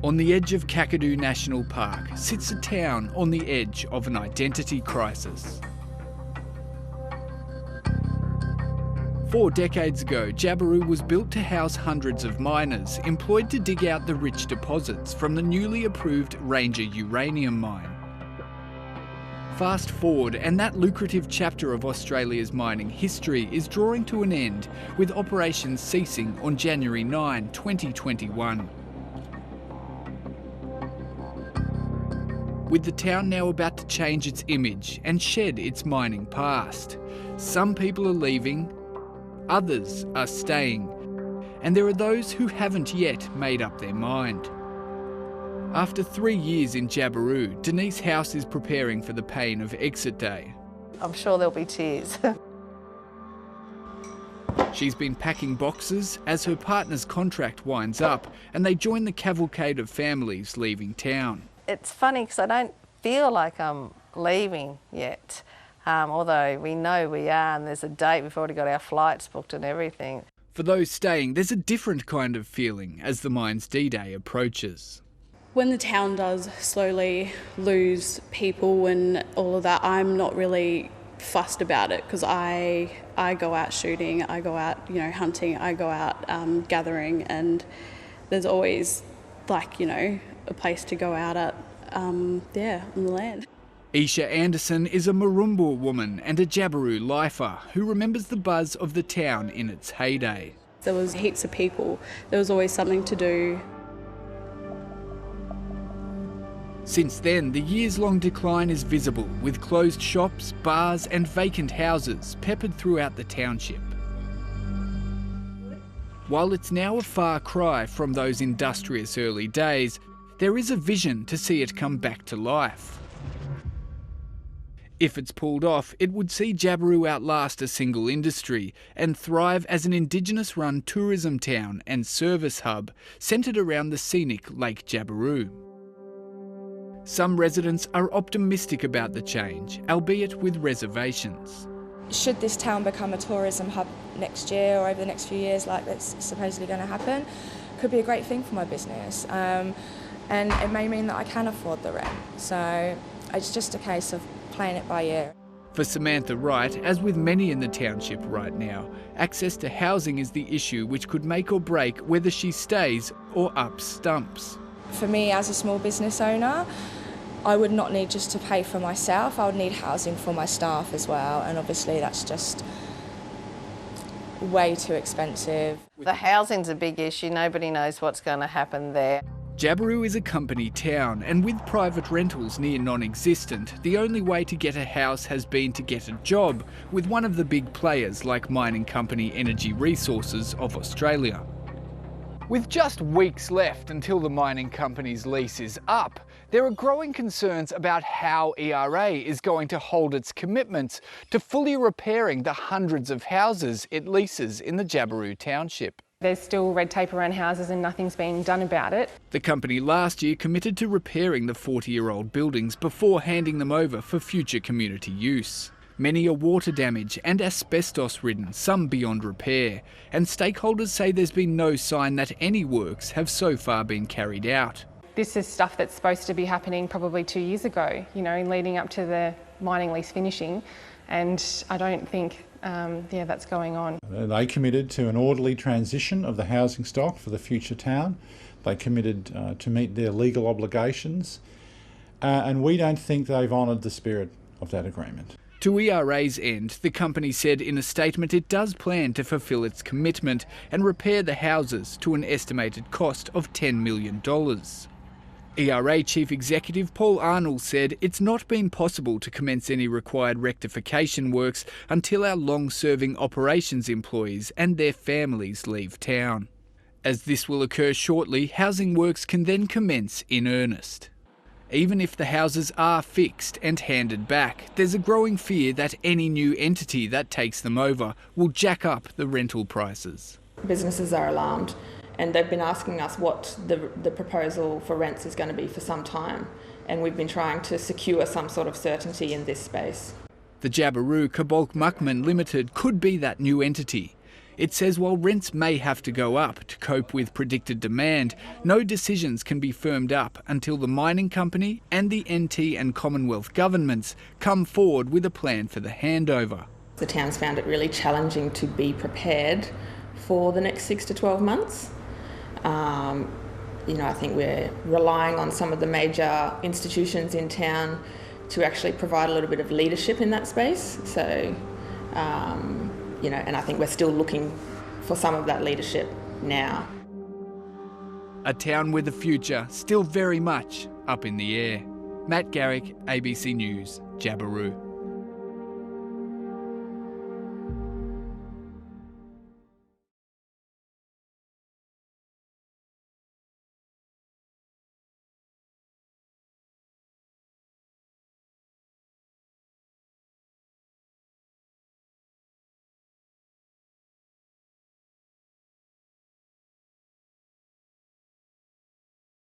On the edge of Kakadu National Park sits a town on the edge of an identity crisis. 4 decades ago, Jabiru was built to house hundreds of miners employed to dig out the rich deposits from the newly approved Ranger uranium mine. Fast forward, and that lucrative chapter of Australia's mining history is drawing to an end, with operations ceasing on January 9, 2021. With the town now about to change its image and shed its mining past. Some people are leaving, others are staying, and there are those who haven't yet made up their mind. After 3 years in Jabiru, Denise House is preparing for the pain of exit day. I'm sure there'll be tears. She's been packing boxes as her partner's contract winds up and they join the cavalcade of families leaving town. It's funny because I don't feel like I'm leaving yet, although we know we are, and there's a date, we've already got our flights booked and everything. For those staying, there's a different kind of feeling as the mine's D-Day approaches. When the town does slowly lose people and all of that, I'm not really fussed about it because I go out shooting, I go out hunting, I go out gathering, and there's always a place to go out at on the land. Isha Anderson is a Marumbur woman and a Jabiru lifer who remembers the buzz of the town in its heyday. There was heaps of people, there was always something to do. Since then, the years-long decline is visible, with closed shops, bars and vacant houses peppered throughout the township. While it's now a far cry from those industrious early days, there is a vision to see it come back to life. If it's pulled off, it would see Jabiru outlast a single industry and thrive as an Indigenous-run tourism town and service hub centred around the scenic Lake Jabiru. Some residents are optimistic about the change, albeit with reservations. Should this town become a tourism hub next year or over the next few years, like that's supposedly going to happen, could be a great thing for my business. And it may mean that I can afford the rent. So it's just a case of playing it by ear. For Samantha Wright, as with many in the township right now, access to housing is the issue which could make or break whether she stays or ups stumps. For me as a small business owner, I would not need just to pay for myself, I would need housing for my staff as well, and obviously that's just way too expensive. The housing's a big issue, nobody knows what's going to happen there. Jabiru is a company town, and with private rentals near non-existent, the only way to get a house has been to get a job with one of the big players like mining company Energy Resources of Australia. With just weeks left until the mining company's lease is up, there are growing concerns about how ERA is going to hold its commitments to fully repairing the hundreds of houses it leases in the Jabiru township. There's still red tape around houses and nothing's being done about it. The company last year committed to repairing the 40-year-old buildings before handing them over for future community use. Many are water damage and asbestos-ridden, some beyond repair, and stakeholders say there's been no sign that any works have so far been carried out. This is stuff that's supposed to be happening probably 2 years ago, leading up to the mining lease finishing, and I don't think that's going on. They committed to an orderly transition of the housing stock for the future town. They committed to meet their legal obligations, and we don't think they've honoured the spirit of that agreement. To ERA's end, the company said in a statement it does plan to fulfil its commitment and repair the houses to an estimated cost of $10 million. ERA Chief Executive Paul Arnold said it's not been possible to commence any required rectification works until our long-serving operations employees and their families leave town. As this will occur shortly, housing works can then commence in earnest. Even if the houses are fixed and handed back, there's a growing fear that any new entity that takes them over will jack up the rental prices. Businesses are alarmed, and they've been asking us what the proposal for rents is going to be for some time, and we've been trying to secure some sort of certainty in this space. The Jabiru Kabolk Muckman Limited could be that new entity. It says while rents may have to go up to cope with predicted demand, no decisions can be firmed up until the mining company and the NT and Commonwealth governments come forward with a plan for the handover. The town's found it really challenging to be prepared for the next 6 to 12 months. I think we're relying on some of the major institutions in town to actually provide a little bit of leadership in that space. So, and I think we're still looking for some of that leadership now. A town with a future still very much up in the air. Matt Garrick, ABC News, Jabiru.